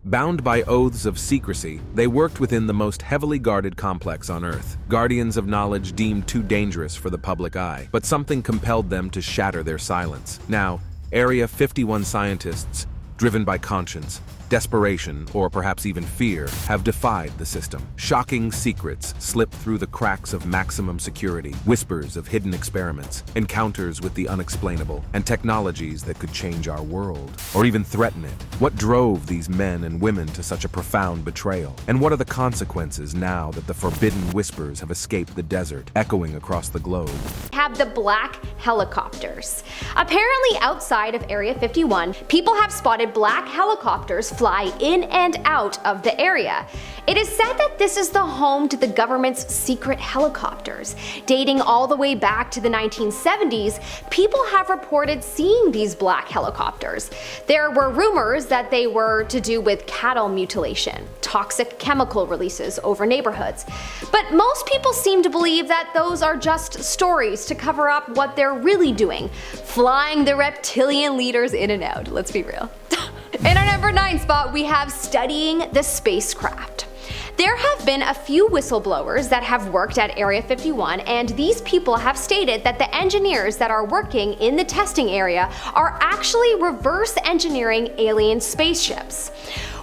Bound by oaths of secrecy, they worked within the most heavily guarded complex on Earth, guardians of knowledge deemed too dangerous for the public eye. But something compelled them to shatter their silence. Now, Area 51 scientists, driven by conscience, desperation, or perhaps even fear, have defied the system. Shocking secrets slip through the cracks of maximum security, whispers of hidden experiments, encounters with the unexplainable, and technologies that could change our world, or even threaten it. What drove these men and women to such a profound betrayal? And what are the consequences now that the forbidden whispers have escaped the desert, echoing across the globe? Have the black helicopters. Apparently outside of Area 51, people have spotted black helicopters fly in and out of the area. It is said that this is the home to the government's secret helicopters. Dating all the way back to the 1970s, people have reported seeing these black helicopters. There were rumors that they were to do with cattle mutilation, toxic chemical releases over neighborhoods. But most people seem to believe that those are just stories to cover up what they're really doing, flying the reptilian leaders in and out. Let's be real. In our number 9 spot, we have studying the spacecraft. There have been a few whistleblowers that have worked at Area 51, and these people have stated that the engineers that are working in the testing area are actually reverse engineering alien spaceships.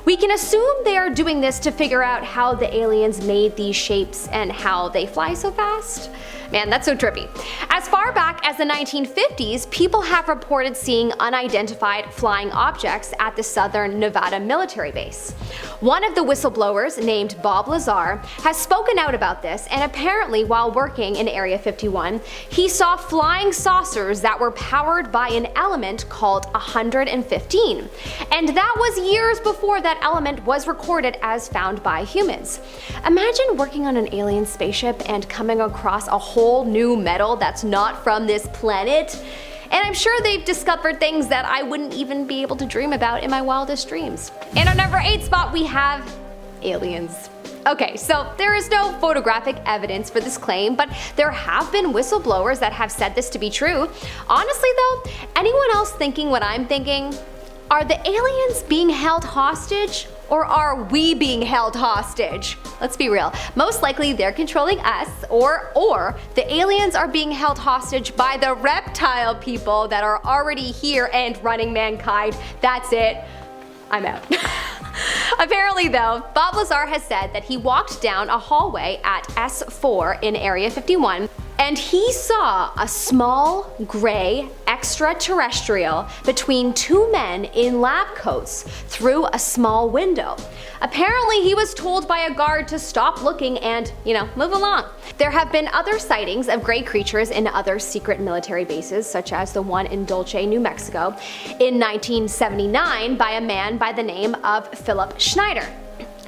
We can assume they are doing this to figure out how the aliens made these shapes and how they fly so fast. Man, that's so trippy. As far back as the 1950s, people have reported seeing unidentified flying objects at the Southern Nevada military base. One of the whistleblowers, named Bob Lazar, has spoken out about this, and apparently while working in Area 51, he saw flying saucers that were powered by an element called 115. And that was years before that element was recorded as found by humans. Imagine working on an alien spaceship and coming across a whole new metal that's not from this planet. And I'm sure they've discovered things that I wouldn't even be able to dream about in my wildest dreams. In our number 8 spot, we have aliens. Okay, so there is no photographic evidence for this claim, but there have been whistleblowers that have said this to be true. Honestly though, anyone else thinking what I'm thinking? Are the aliens being held hostage? Or are we being held hostage? Let's be real. Most likely they're controlling us, or the aliens are being held hostage by the reptile people that are already here and running mankind. That's it. I'm out. Apparently though, Bob Lazar has said that he walked down a hallway at S4 in Area 51 and he saw a small, gray extraterrestrial between two men in lab coats through a small window. Apparently he was told by a guard to stop looking and, move along. There have been other sightings of gray creatures in other secret military bases, such as the one in Dulce, New Mexico, in 1979 by a man by the name of Philip Schneider.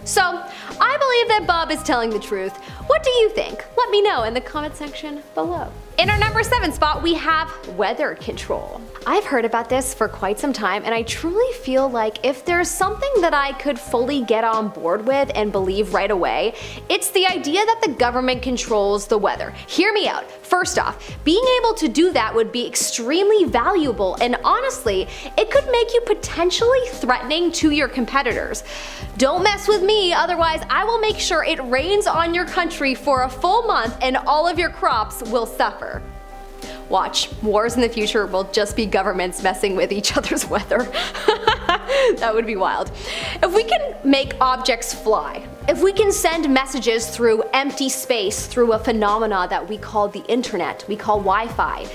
So, I believe that Bob is telling the truth. What do you think? Let me know in the comment section below. In our number 7 spot, we have weather control. I've heard about this for quite some time, and I truly feel like if there's something that I could fully get on board with and believe right away, it's the idea that the government controls the weather. Hear me out. First off, being able to do that would be extremely valuable, and honestly, it could make you potentially threatening to your competitors. Don't mess with me, otherwise I will make sure it rains on your country for a full month and all of your crops will suffer. Watch, wars in the future will just be governments messing with each other's weather. That would be wild. If we can make objects fly, if we can send messages through empty space through a phenomena that we call the internet, we call Wi-Fi,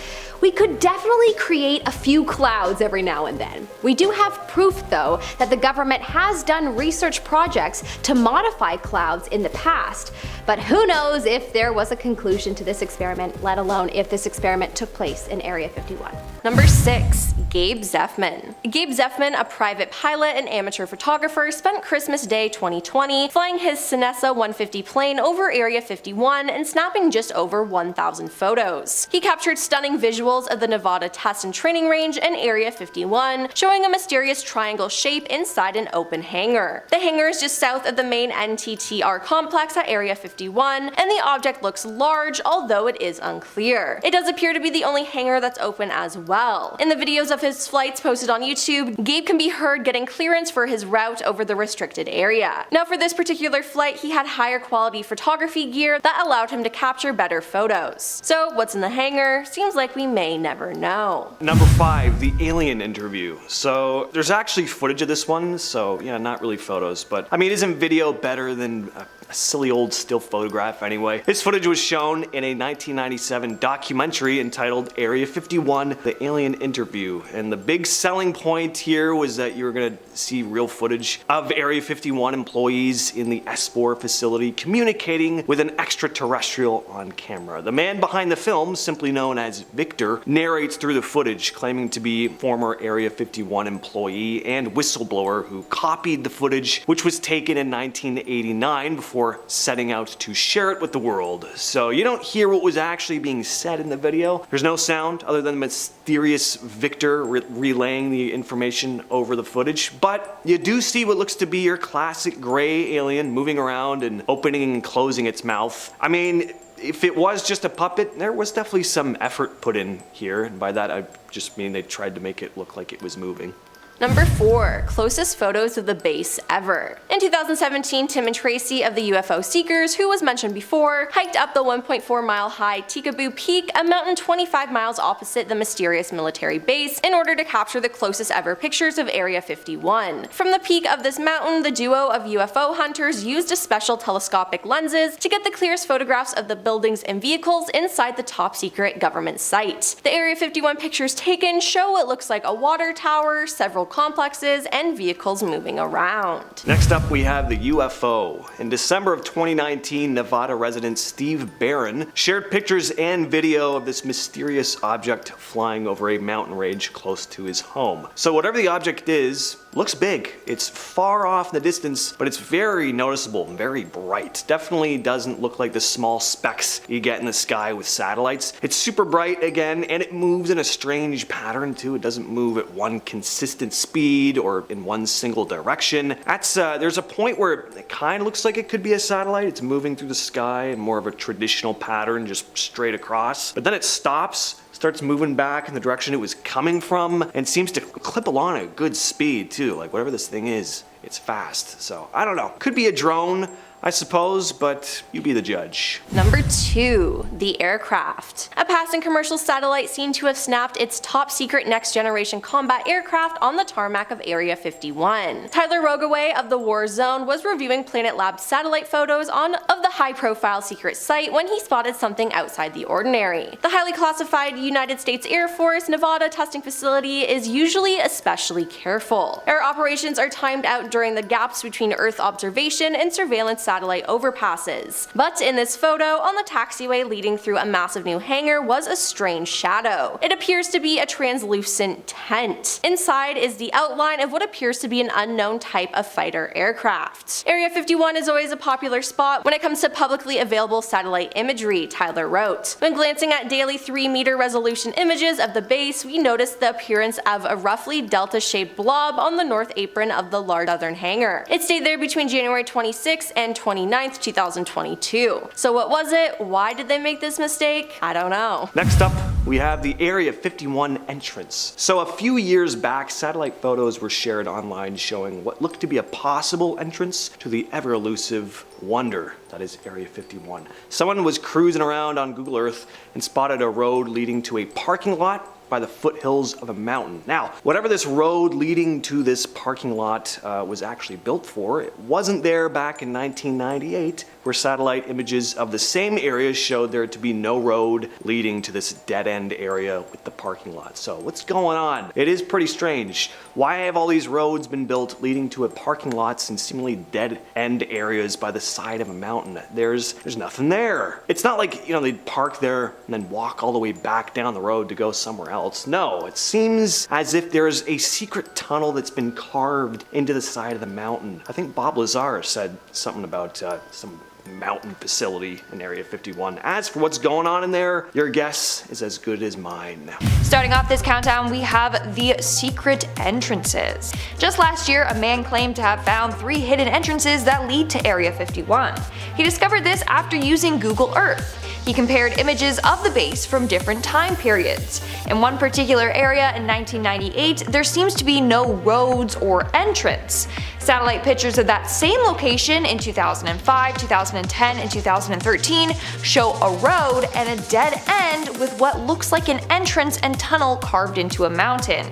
we could definitely create a few clouds every now and then. We do have proof though that the government has done research projects to modify clouds in the past, but who knows if there was a conclusion to this experiment, let alone if this experiment took place in Area 51. Number 6. Gabe Zeffman. Gabe Zeffman, a private pilot and amateur photographer, spent Christmas Day 2020 flying his Cessna 150 plane over Area 51 and snapping just over 1,000 photos. He captured stunning visuals of the Nevada test and training range and Area 51, showing a mysterious triangle shape inside an open hangar. The hangar is just south of the main NTTR complex at Area 51, and the object looks large, although it is unclear. It does appear to be the only hangar that's open as well. well. In the videos of his flights posted on YouTube, Gabe can be heard getting clearance for his route over the restricted area. Now for this particular flight, he had higher quality photography gear that allowed him to capture better photos. So what's in the hangar? Seems like we may never know. Number 5, the alien interview. So there's actually footage of this one, so yeah, not really photos, but I mean, isn't video better than a silly old still photograph anyway? This footage was shown in a 1997 documentary entitled Area 51, The Alien Interview. And the big selling point here was that you were gonna see real footage of Area 51 employees in the S4 facility communicating with an extraterrestrial on camera. The man behind the film, simply known as Victor, narrates through the footage, claiming to be former Area 51 employee and whistleblower who copied the footage, which was taken in 1989 before setting out to share it with the world. So you don't hear what was actually being said in the video. There's no sound other than the mysterious Victor relaying the information over the footage, but you do see what looks to be your classic gray alien moving around and opening and closing its mouth. I mean, if it was just a puppet, there was definitely some effort put in here, and by that I just mean they tried to make it look like it was moving. Number 4. Closest photos of the base ever. In 2017, Tim and Tracy of the UFO Seekers, who was mentioned before, hiked up the 1.4-mile high Tikaboo Peak, a mountain 25 miles opposite the mysterious military base, in order to capture the closest ever pictures of Area 51. From the peak of this mountain, the duo of UFO hunters used a special telescopic lenses to get the clearest photographs of the buildings and vehicles inside the top secret government site. The Area 51 pictures taken show what looks like a water tower, several complexes, and vehicles moving around. Next up we have the UFO. In December of 2019, Nevada resident Steve Barron shared pictures and video of this mysterious object flying over a mountain range close to his home. So whatever the object is, looks big. It's far off in the distance, but it's very noticeable and very bright. Definitely doesn't look like the small specks you get in the sky with satellites. It's super bright again, and it moves in a strange pattern too. It doesn't move at one consistent speed or in one single direction. There's a point where it kind of looks like it could be a satellite. It's moving through the sky in more of a traditional pattern, just straight across. But then it stops, starts moving back in the direction it was coming from, and seems to clip along at a good speed too. Like whatever this thing is, it's fast. So I don't know. Could be a drone, I suppose, but you be the judge. Number 2. The aircraft. A passing commercial satellite seemed to have snapped its top secret next generation combat aircraft on the tarmac of Area 51. Tyler Rogaway of the War Zone was reviewing Planet Labs satellite photos of the high profile secret site when he spotted something outside the ordinary. The highly classified United States Air Force Nevada testing facility is usually especially careful. Air operations are timed out during the gaps between Earth observation and surveillance satellite overpasses. But in this photo, on the taxiway leading through a massive new hangar was a strange shadow. It appears to be a translucent tent. Inside is the outline of what appears to be an unknown type of fighter aircraft. Area 51 is always a popular spot when it comes to publicly available satellite imagery, Tyler wrote. When glancing at daily 3-meter resolution images of the base, we noticed the appearance of a roughly delta-shaped blob on the north apron of the large southern hangar. It stayed there between January 26 and 29th, 2022. So what was it? Why did they make this mistake? I don't know. Next up, we have the Area 51 entrance. So a few years back, satellite photos were shared online showing what looked to be a possible entrance to the ever-elusive wonder that is Area 51. Someone was cruising around on Google Earth and spotted a road leading to a parking lot by the foothills of a mountain. Now, whatever this road leading to this parking lot was actually built for, it wasn't there back in 1998, where satellite images of the same area showed there to be no road leading to this dead-end area with the parking lot. So what's going on? It is pretty strange. Why have all these roads been built leading to a parking lots in seemingly dead-end areas by the side of a mountain? There's nothing there. It's not like, they'd park there and then walk all the way back down the road to go somewhere else. No, it seems as if there's a secret tunnel that's been carved into the side of the mountain. I think Bob Lazar said something about some mountain facility in Area 51. As for what's going on in there, your guess is as good as mine. Starting off this countdown, we have the secret entrances. Just last year, a man claimed to have found 3 hidden entrances that lead to Area 51. He discovered this after using Google Earth. He compared images of the base from different time periods. In one particular area in 1998, there seems to be no roads or entrance. Satellite pictures of that same location in 2005, 2010, and 2013 show a road and a dead end with what looks like an entrance and tunnel carved into a mountain.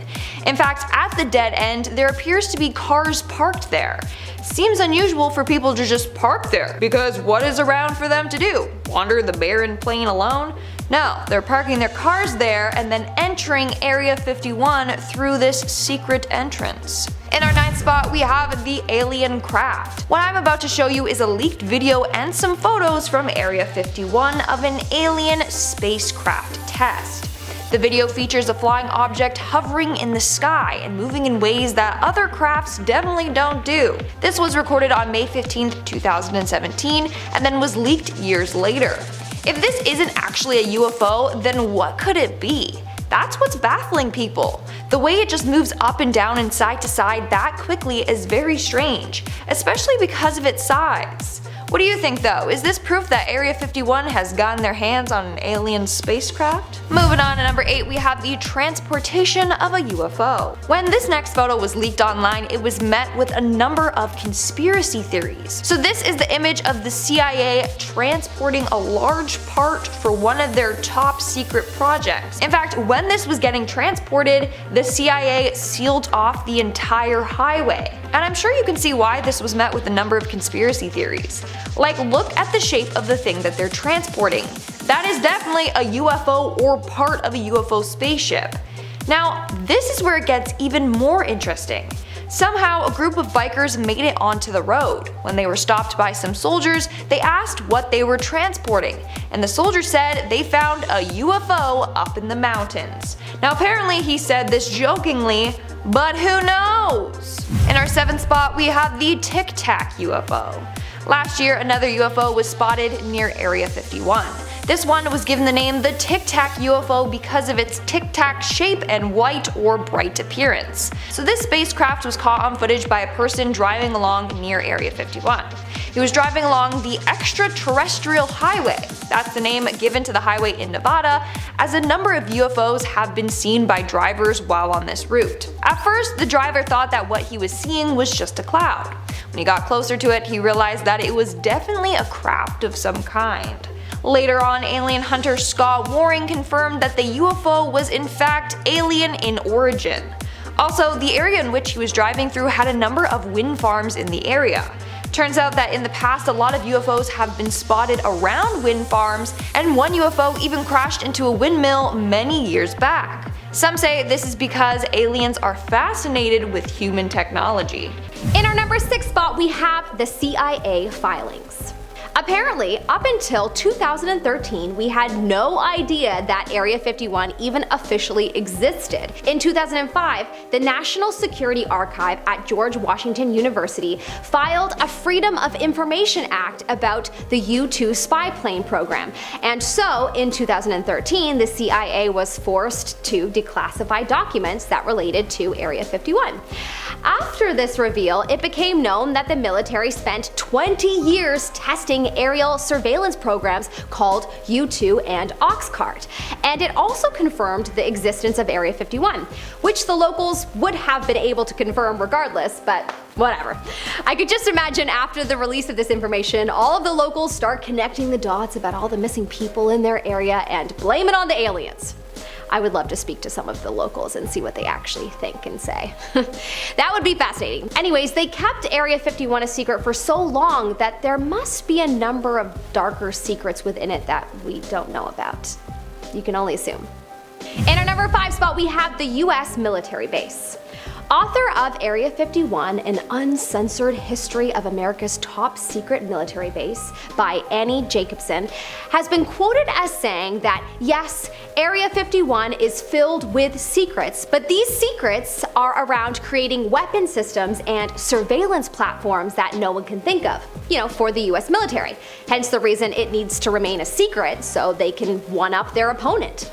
In fact, at the dead end, there appears to be cars parked there. Seems unusual for people to just park there, because what is around for them to do? Wander the barren plain alone? No, they're parking their cars there and then entering Area 51 through this secret entrance. In our 9th spot, we have the alien craft. What I'm about to show you is a leaked video and some photos from Area 51 of an alien spacecraft test. The video features a flying object hovering in the sky and moving in ways that other crafts definitely don't do. This was recorded on May 15, 2017, and then was leaked years later. If this isn't actually a UFO, then what could it be? That's what's baffling people. The way it just moves up and down and side to side that quickly is very strange, especially because of its size. What do you think though? Is this proof that Area 51 has gotten their hands on an alien spacecraft? Moving on to number 8, we have the transportation of a UFO. When this next photo was leaked online, it was met with a number of conspiracy theories. So this is the image of the CIA transporting a large part for one of their top secret projects. In fact, when this was getting transported, the CIA sealed off the entire highway. And I'm sure you can see why this was met with a number of conspiracy theories. Like, look at the shape of the thing that they're transporting. That is definitely a UFO or part of a UFO spaceship. Now, this is where it gets even more interesting. Somehow, a group of bikers made it onto the road. When they were stopped by some soldiers, they asked what they were transporting, and the soldier said they found a UFO up in the mountains. Now apparently he said this jokingly, but who knows? In our 7th spot, we have the Tic Tac UFO. Last year, another UFO was spotted near Area 51. This one was given the name the Tic Tac UFO because of its tic tac shape and white or bright appearance. So this spacecraft was caught on footage by a person driving along near Area 51. He was driving along the extraterrestrial highway. That's the name given to the highway in Nevada, as a number of UFOs have been seen by drivers while on this route. At first, the driver thought that what he was seeing was just a cloud. When he got closer to it, he realized that it was definitely a craft of some kind. Later on, alien hunter Scott Waring confirmed that the UFO was in fact alien in origin. Also, the area in which he was driving through had a number of wind farms in the area. Turns out that in the past, a lot of UFOs have been spotted around wind farms, and one UFO even crashed into a windmill many years back. Some say this is because aliens are fascinated with human technology. In our number 6 spot, we have the CIA filings. Apparently, up until 2013, we had no idea that Area 51 even officially existed. In 2005, the National Security Archive at George Washington University filed a Freedom of Information Act about the U-2 spy plane program. And so, in 2013, the CIA was forced to declassify documents that related to Area 51. After this reveal, it became known that the military spent 20 years testing aerial surveillance programs called U-2 and Oxcart, and it also confirmed the existence of Area 51, which the locals would have been able to confirm regardless, but whatever. I could just imagine after the release of this information, all of the locals start connecting the dots about all the missing people in their area and blame it on the aliens. I would love to speak to some of the locals and see what they actually think and say. That would be fascinating. Anyways, they kept Area 51 a secret for so long that there must be a number of darker secrets within it that we don't know about. You can only assume. In our number 5 spot, we have the US military base. Author of Area 51, An Uncensored History of America's Top Secret Military Base by Annie Jacobson, has been quoted as saying that yes, Area 51 is filled with secrets, but these secrets are around creating weapon systems and surveillance platforms that no one can think of, for the US military. Hence the reason it needs to remain a secret so they can one-up their opponent.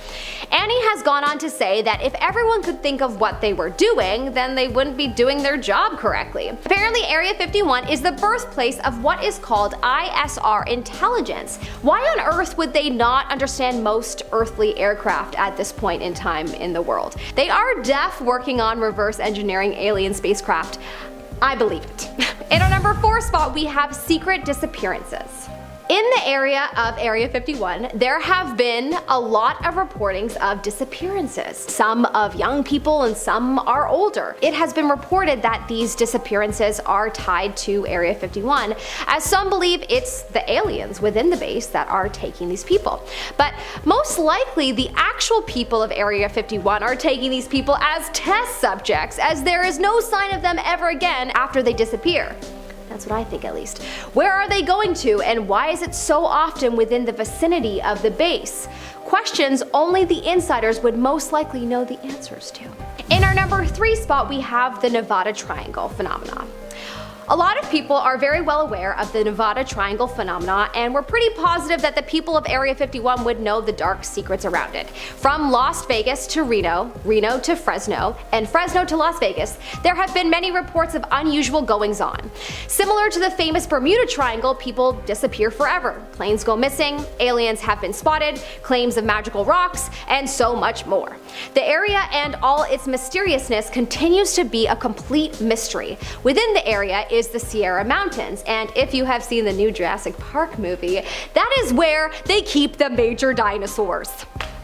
Annie has gone on to say that if everyone could think of what they were doing, then they wouldn't be doing their job correctly. Apparently Area 51 is the birthplace of what is called ISR intelligence. Why on earth would they not understand most earthly aircraft at this point in time in the world? They are working on reverse engineering alien spacecraft. I believe it. In our number 4 spot, we have secret disappearances. In the area of Area 51, there have been a lot of reportings of disappearances. Some of young people and some are older. It has been reported that these disappearances are tied to Area 51, as some believe it's the aliens within the base that are taking these people. But most likely the actual people of Area 51 are taking these people as test subjects, as there is no sign of them ever again after they disappear. That's what I think, at least. Where are they going to, and why is it so often within the vicinity of the base? Questions only the insiders would most likely know the answers to. In our number 3 spot, we have the Nevada Triangle phenomena. A lot of people are very well aware of the Nevada Triangle phenomena, and we're pretty positive that the people of Area 51 would know the dark secrets around it. From Las Vegas to Reno, Reno to Fresno, and Fresno to Las Vegas, there have been many reports of unusual goings on. Similar to the famous Bermuda Triangle, people disappear forever. Planes go missing, aliens have been spotted, claims of magical rocks, and so much more. The area and all its mysteriousness continues to be a complete mystery. Within the area is the Sierra Mountains, and if you have seen the new Jurassic Park movie, that is where they keep the major dinosaurs.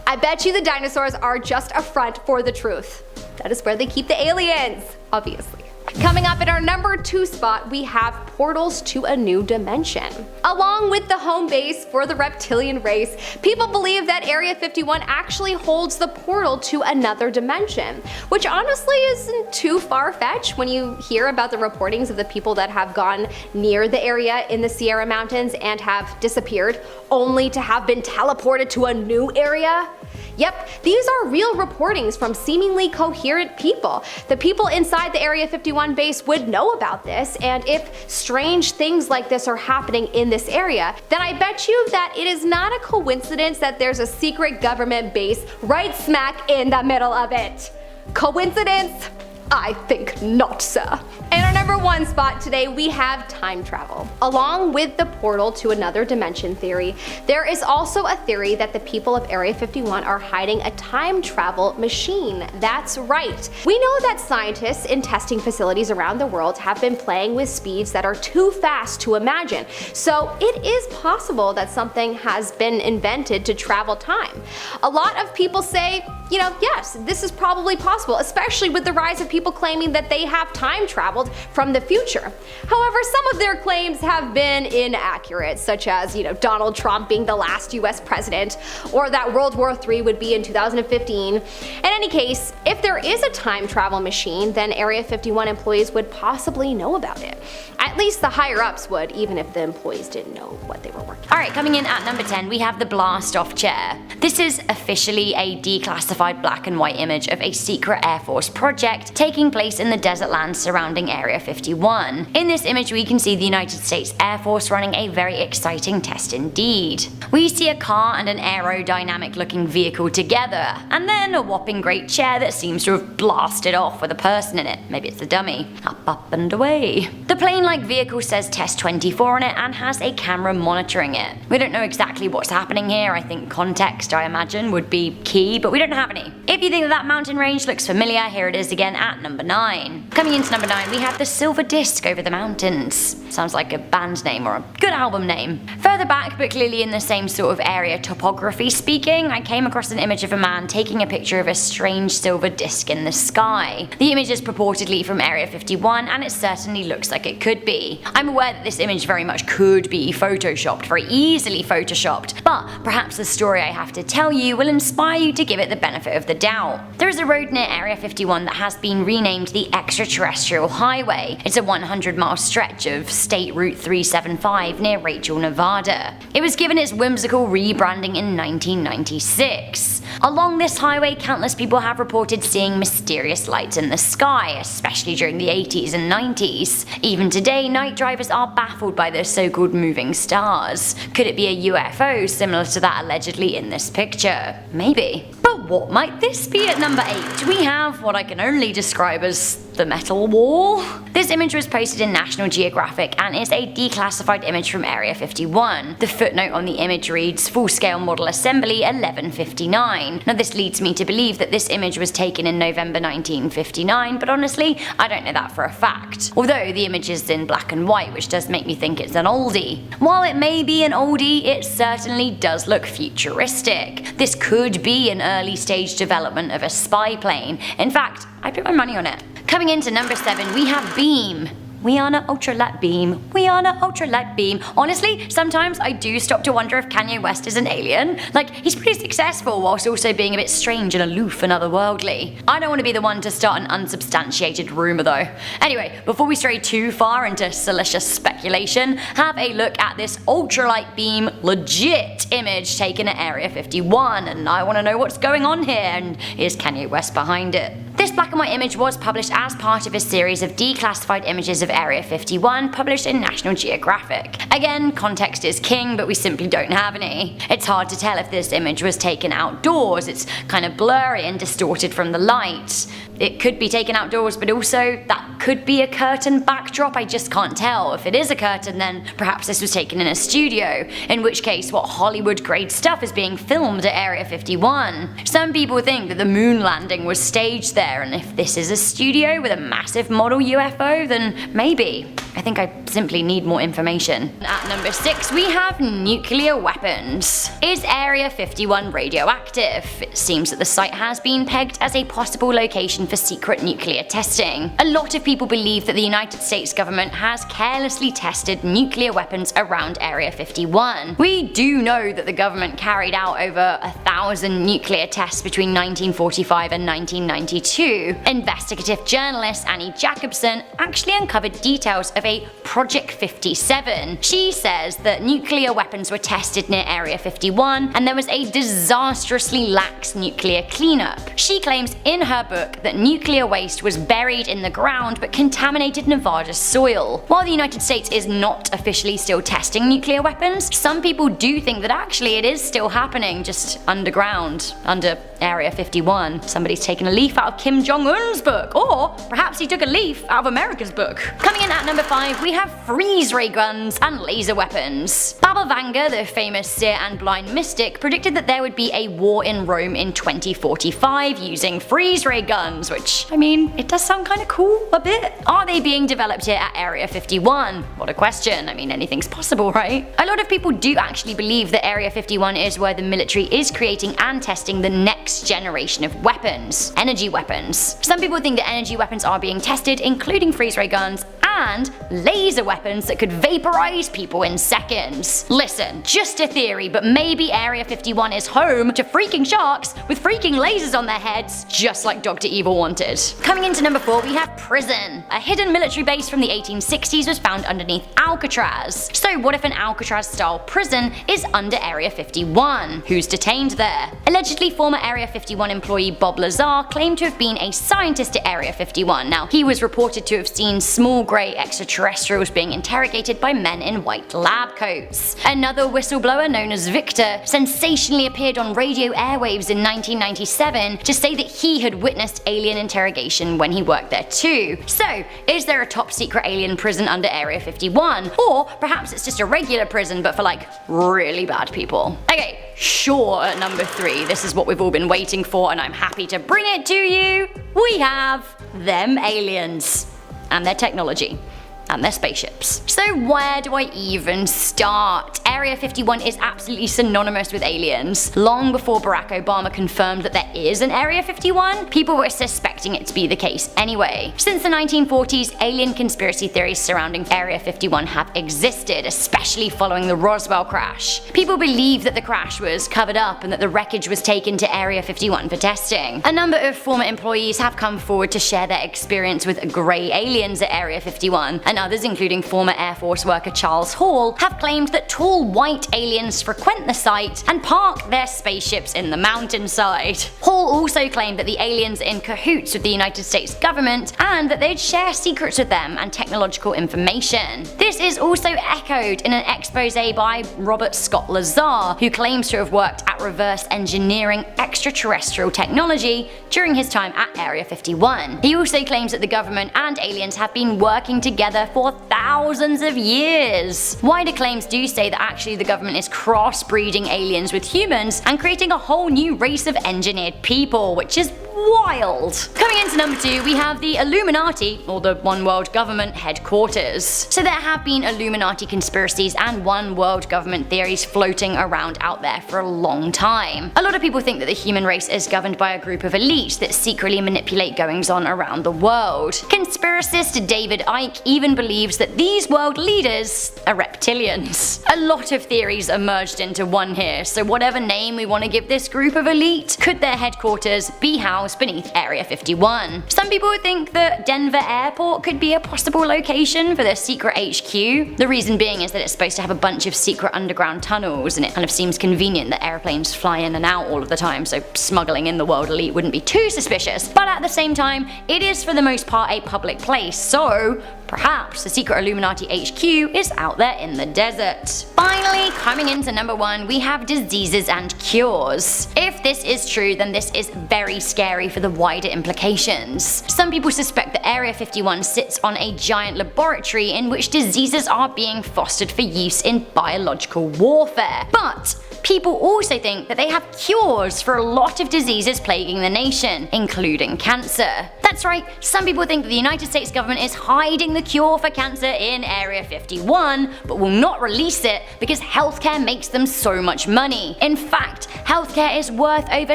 I bet you the dinosaurs are just a front for the truth. That is where they keep the aliens, obviously. Coming up at our number 2 spot, we have portals to a new dimension. Along with the home base for the reptilian race, people believe that Area 51 actually holds the portal to another dimension, which honestly isn't too far-fetched when you hear about the reportings of the people that have gone near the area in the Sierra Mountains and have disappeared, only to have been teleported to a new area. Yep, these are real reportings from seemingly coherent people. The people inside the Area 51 base would know about this, and if strange things like this are happening in this area, then I bet you that it is not a coincidence that there's a secret government base right smack in the middle of it. Coincidence? I think not, sir. In our number 1 spot today, we have time travel. Along with the portal to another dimension theory, there is also a theory that the people of Area 51 are hiding a time travel machine. That's right. We know that scientists in testing facilities around the world have been playing with speeds that are too fast to imagine. So it is possible that something has been invented to travel time. A lot of people say, yes, this is probably possible, especially with the rise of people claiming that they have time traveled from the future. However, some of their claims have been inaccurate, such as, Donald Trump being the last US president, or that World War III would be in 2015. In any case, if there is a time travel machine, then Area 51 employees would possibly know about it. At least the higher ups would, even if the employees didn't know what they were working on. Alright, coming in at number 10, we have the blast off chair. This is officially a declassified black and white image of a secret Air Force project taking place in the desert lands surrounding Area 51. In this image we can see the United States Air Force running a very exciting test indeed. We see a car and an aerodynamic looking vehicle together, and then a whopping great chair that seems to have blasted off with a person in it. Maybe it's the dummy. Up and away. The plane-like vehicle says Test 24 on it and has a camera monitoring it. We don't know exactly what's happening here. I think context, I imagine, would be key, but we don't have any. If you think that mountain range looks familiar, here it is again at number 9. Coming into number 9, we have the silver disc over the mountains. Sounds like a band name or a good album name. Further back, but clearly in the same sort of area topography speaking, I came across an image of a man taking a picture of a strange silver disc in the sky. The image is purportedly from Area 51, and it certainly looks like it could be. I'm aware that this image very much could be photoshopped, very easily photoshopped, but perhaps the story I have to tell you will inspire you to give it the benefit of the doubt. There is a road near Area 51 that has been renamed the Extraterrestrial Highway. It's a 100-mile stretch of State Route 375 near Rachel, Nevada. It was given its whimsical rebranding in 1996. Along this highway, countless people have reported seeing mysterious lights in the sky, especially during the 80s and 90s. Even today, night drivers are baffled by the so-called moving stars. Could it be a UFO similar to that allegedly in this picture? Maybe. But what might this be at number 8? We have what I can only describe as the metal wall. This image was posted in National Geographic and is a declassified image from Area 51. The footnote on the image reads, full-scale model assembly 1159. Now this leads me to believe that this image was taken in November 1959, but honestly, I don't know that for a fact. Although the image is in black and white, which does make me think it's an oldie. While it may be an oldie, it certainly does look futuristic. This could be an early stage development of a spy plane. In fact, I'd put my money on it. Coming into number 7, we have Beam. We are an ultralight beam. We are an ultralight beam. Honestly, sometimes I do stop to wonder if Kanye West is an alien. Like, he's pretty successful whilst also being a bit strange and aloof and otherworldly. I don't want to be the one to start an unsubstantiated rumor though. Anyway, before we stray too far into salacious speculation, have a look at this ultralight beam legit image taken at Area 51, and I want to know what's going on here, and is Kanye West behind it? This black and white image was published as part of a series of declassified images of Area 51 published in National Geographic. Again, context is king, but we simply don't have any. It's hard to tell if this image was taken outdoors. It's kind of blurry and distorted from the light. It could be taken outdoors, but also that could be a curtain backdrop. I just can't tell. If it is a curtain, then perhaps this was taken in a studio, in which case what Hollywood grade stuff is being filmed at Area 51. Some people think that the moon landing was staged there, and if this is a studio with a massive model UFO, then maybe. I think I simply need more information. At number 6, we have nuclear weapons. Is Area 51 radioactive? It seems that the site has been pegged as a possible location for secret nuclear testing. A lot of people believe that the United States government has carelessly tested nuclear weapons around Area 51. We do know that the government carried out over 1,000 nuclear tests between 1945 and 1992. Investigative journalist Annie Jacobson actually uncovered details of a Project 57. She says that nuclear weapons were tested near Area 51 and there was a disastrously lax nuclear cleanup. She claims in her book that nuclear waste was buried in the ground but contaminated Nevada's soil. While the United States is not officially still testing nuclear weapons, some people do think that actually it is still happening, just underground, under Area 51. Somebody's taken a leaf out of Kim Jong-un's book, or perhaps he took a leaf out of America's book. Coming in at number 5, we have freeze ray guns and laser weapons. Baba Vanga, the famous seer and blind mystic, predicted that there would be a war in Rome in 2045 using freeze ray guns, which, I mean, it does sound kind of cool a bit. Are they being developed here at Area 51? What a question. I mean, anything's possible, right? A lot of people do actually believe that Area 51 is where the military is creating and testing the next generation of weapons, energy weapons. Some people think that energy weapons are being tested, including freeze ray guns and laser weapons that could vaporize people in seconds. Listen, just a theory, but maybe Area 51 is home to freaking sharks with freaking lasers on their heads, just like Dr. Evil wanted. Coming into number 4, we have prison. A hidden military base from the 1860s was found underneath Alcatraz. So what if an Alcatraz-style prison is under Area 51? Who's detained there? Allegedly, former Area 51 employee Bob Lazar claimed to have been a scientist at Area 51. Now, he was reported to have seen small grey extraterrestrials being interrogated by men in white lab coats. Another whistleblower known as Victor sensationally appeared on radio airwaves in 1997 to say that he had witnessed alien interrogation when he worked there too. So, is there a top secret alien prison under Area 51? Or perhaps it's just a regular prison but for like really bad people. Okay, sure, at number 3, this is what we've all been waiting for and I'm happy to bring it to you. We have them aliens. And their technology. And their spaceships. So where do I even start? Area 51 is absolutely synonymous with aliens. Long before Barack Obama confirmed that there is an Area 51, people were suspecting it to be the case anyway. Since the 1940s, alien conspiracy theories surrounding Area 51 have existed, especially following the Roswell crash. People believe that the crash was covered up and that the wreckage was taken to Area 51 for testing. A number of former employees have come forward to share their experience with grey aliens at Area 51, and others, including former Air Force worker Charles Hall, have claimed that tall white aliens frequent the site and park their spaceships in the mountainside. Hall also claimed that the aliens are in cahoots with the United States government and that they'd share secrets with them and technological information. This is also echoed in an expose by Robert Scott Lazar, who claims to have worked at reverse engineering extraterrestrial technology during his time at Area 51. He also claims that the government and aliens have been working together for thousands of years. Wider claims do say that actually the government is crossbreeding aliens with humans and creating a whole new race of engineered people, which is wild. Coming into number 2, we have the Illuminati, or the One World Government headquarters. So there have been Illuminati conspiracies and One World Government theories floating around out there for a long time. A lot of people think that the human race is governed by a group of elites that secretly manipulate goings on around the world. Conspiracist David Icke even believes that these world leaders are reptilians. A lot of theories are merged into one here, so whatever name we want to give this group of elite, could their headquarters be housed beneath Area 51? Some people think that Denver Airport could be a possible location for their secret HQ. The reason being is that it's supposed to have a bunch of secret underground tunnels, and it kind of seems convenient that airplanes fly in and out all of the time, so smuggling in the world elite wouldn't be too suspicious. But at the same time, it is for the most part a public place, so perhaps the secret Illuminati HQ is out there in the desert. Finally, coming into number 1, we have diseases and cures. If this is true, then this is very scary for the wider implications. Some people suspect that Area 51 sits on a giant laboratory in which diseases are being fostered for use in biological warfare. But people also think that they have cures for a lot of diseases plaguing the nation, including cancer. That's right, some people think that the United States government is hiding the cure for cancer in Area 51, but will not release it because healthcare makes them so much money. In fact, healthcare is worth over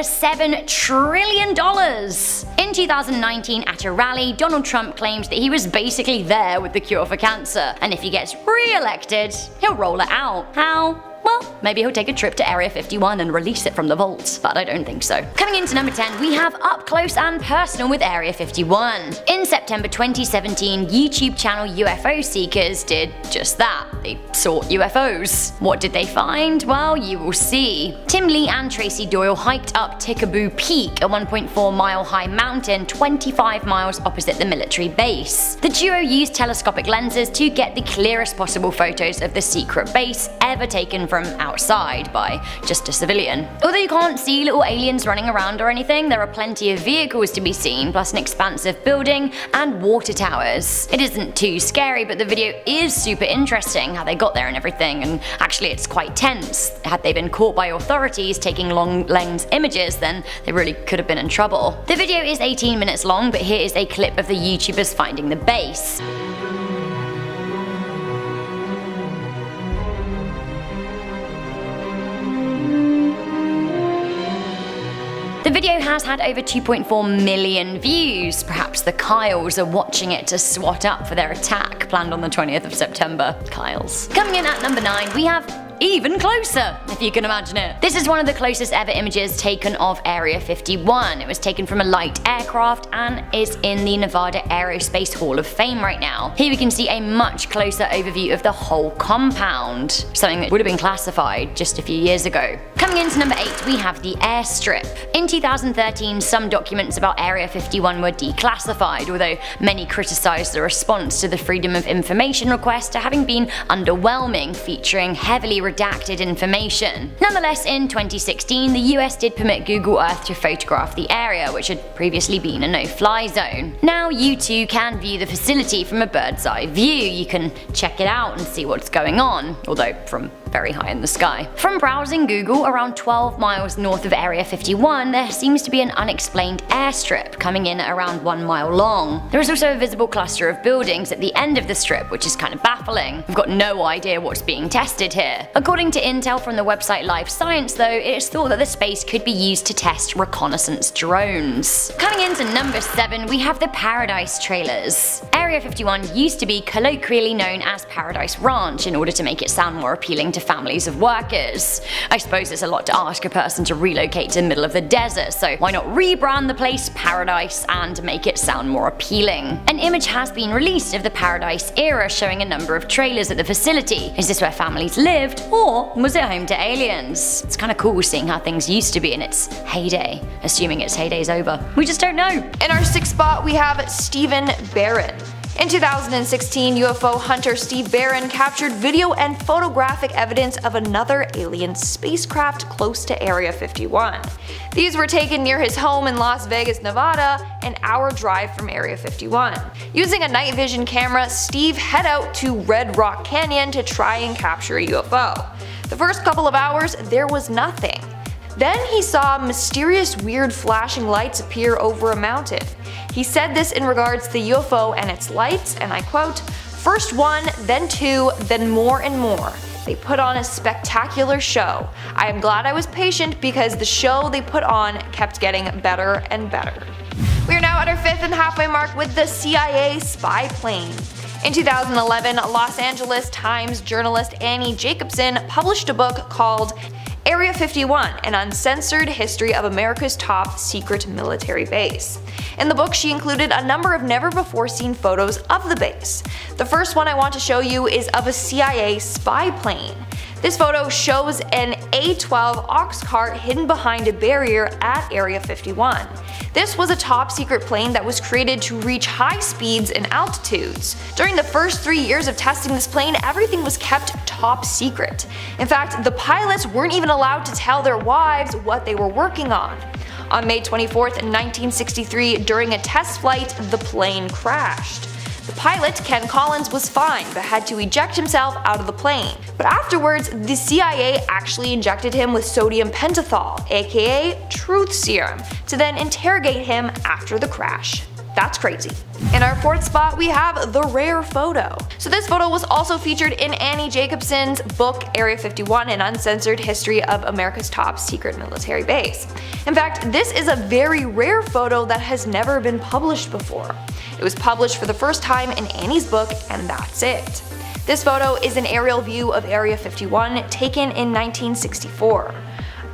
$7 trillion. In 2019, at a rally, Donald Trump claimed that he was basically there with the cure for cancer, and if he gets re-elected, he'll roll it out. How? Well, maybe he'll take a trip to Area 51 and release it from the vaults, but I don't think so. Coming into number 10, we have Up Close and Personal with Area 51. In September 2017, YouTube channel UFO Seekers did just that. They sought UFOs. What did they find? Well, you will see. Tim Lee and Tracy Doyle hiked up Tickaboo Peak, a 1.4 mile high mountain 25 miles opposite the military base. The duo used telescopic lenses to get the clearest possible photos of the secret base ever taken from outside by just a civilian. Although you can't see little aliens running around or anything, there are plenty of vehicles to be seen, plus an expansive building and water towers. It isn't too scary, but the video is super interesting, how they got there and everything, and actually it's quite tense. Had they been caught by authorities taking long lens images, then they really could have been in trouble. The video is 18 minutes long, but here is a clip of the YouTubers finding the base. The video has had over 2.4 million views. Perhaps the Kyles are watching it to swat up for their attack planned on the 20th of September. Kyles. Coming in at number 9, we have Even Closer, if you can imagine it. This is one of the closest ever images taken of Area 51. It was taken from a light aircraft and is in the Nevada Aerospace Hall of Fame right now. Here we can see a much closer overview of the whole compound, something that would have been classified just a few years ago. Coming into number 8, we have the airstrip. In 2013, some documents about Area 51 were declassified, although many criticized the response to the Freedom of Information request to having been underwhelming, featuring heavily redacted information. Nonetheless, in 2016, the US did permit Google Earth to photograph the area, which had previously been a no-fly zone. Now you too can view the facility from a bird's eye view. You can check it out and see what's going on, although from very high in the sky. From browsing Google, around 12 miles north of Area 51, there seems to be an unexplained airstrip coming in at around 1 mile long. There is also a visible cluster of buildings at the end of the strip, which is kind of baffling. We've got no idea what's being tested here. According to intel from the website Live Science though, it is thought that the space could be used to test reconnaissance drones. Coming into number 7, we have the Paradise Trailers. Area 51 used to be colloquially known as Paradise Ranch in order to make it sound more appealing to families of workers. I suppose it's a lot to ask a person to relocate to the middle of the desert, so why not rebrand the place Paradise and make it sound more appealing? An image has been released of the Paradise era showing a number of trailers at the facility. Is this where families lived, or was it home to aliens? It's kinda cool seeing how things used to be in its heyday, assuming its heyday's over. We just don't know. In our 6th spot, we have Stephen Barron. In 2016, UFO hunter Steve Barron captured video and photographic evidence of another alien spacecraft close to Area 51. These were taken near his home in Las Vegas, Nevada, an hour drive from Area 51. Using a night vision camera, Steve head out to Red Rock Canyon to try and capture a UFO. The first couple of hours, there was nothing. Then he saw mysterious weird flashing lights appear over a mountain. He said this in regards to the UFO and its lights, and I quote, "First one, then two, then more and more. They put on a spectacular show. I am glad I was patient because the show they put on kept getting better and better." We are now at our 5th and halfway mark with the CIA spy plane. In 2011, Los Angeles Times journalist Annie Jacobson published a book called Area 51, an uncensored history of America's top secret military base. In the book, she included a number of never-before-seen photos of the base. The first one I want to show you is of a CIA spy plane. This photo shows an A-12 ox cart hidden behind a barrier at Area 51. This was a top-secret plane that was created to reach high speeds and altitudes. During the first 3 years of testing this plane, everything was kept top secret. In fact, the pilots weren't even allowed to tell their wives what they were working on. On May 24th, 1963, during a test flight, the plane crashed. The pilot, Ken Collins, was fine but had to eject himself out of the plane. But afterwards, the CIA actually injected him with sodium pentothal, aka truth serum, to then interrogate him after the crash. That's crazy. In our 4th spot, we have the rare photo. So this photo was also featured in Annie Jacobson's book Area 51, an uncensored history of America's top secret military base. In fact, this is a very rare photo that has never been published before. It was published for the first time in Annie's book, and that's it. This photo is an aerial view of Area 51 taken in 1964.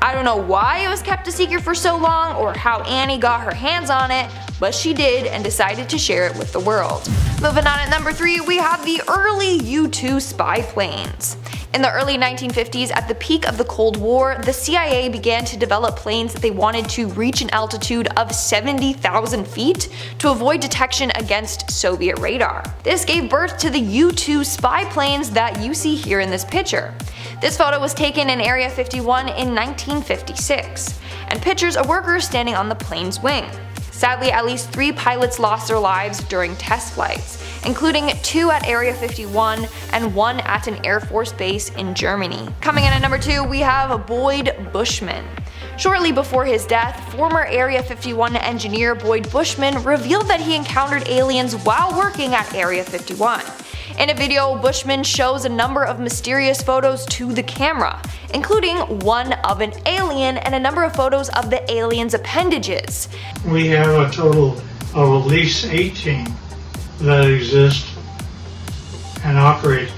I don't know why it was kept a secret for so long or how Annie got her hands on it, but she did and decided to share it with the world. Moving on at number 3, we have the early U-2 spy planes. In the early 1950s, at the peak of the Cold War, the CIA began to develop planes that they wanted to reach an altitude of 70,000 feet to avoid detection against Soviet radar. This gave birth to the U-2 spy planes that you see here in this picture. This photo was taken in Area 51 in 1956, and pictures of workers standing on the plane's wing. Sadly, at least 3 pilots lost their lives during test flights, including 2 at Area 51 and 1 at an Air Force base in Germany. Coming in at number 2, we have Boyd Bushman. Shortly before his death, former Area 51 engineer Boyd Bushman revealed that he encountered aliens while working at Area 51. In a video, Bushman shows a number of mysterious photos to the camera, including one of an alien and a number of photos of the alien's appendages. We have a total of at least 18 that exist and operate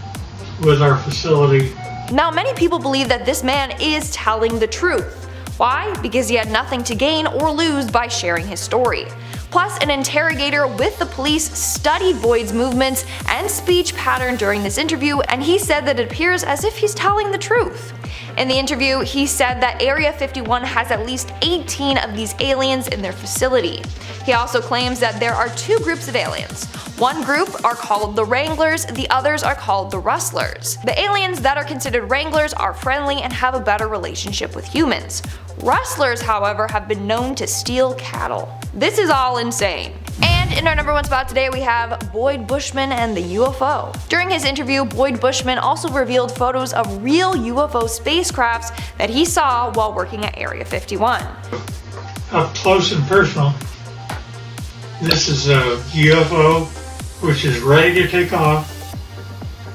with our facility. Now, many people believe that this man is telling the truth. Why? Because he had nothing to gain or lose by sharing his story. Plus, an interrogator with the police studied Boyd's movements and speech pattern during this interview, and he said that it appears as if he's telling the truth. In the interview, he said that Area 51 has at least 18 of these aliens in their facility. He also claims that there are 2 groups of aliens. One group are called the Wranglers, the others are called the Rustlers. The aliens that are considered Wranglers are friendly and have a better relationship with humans. Rustlers, however, have been known to steal cattle. This is all insane. And in our number 1 spot today, we have Boyd Bushman and the UFO. During his interview, Boyd Bushman also revealed photos of real UFO spacecrafts that he saw while working at Area 51. Up close and personal, this is a UFO which is ready to take off.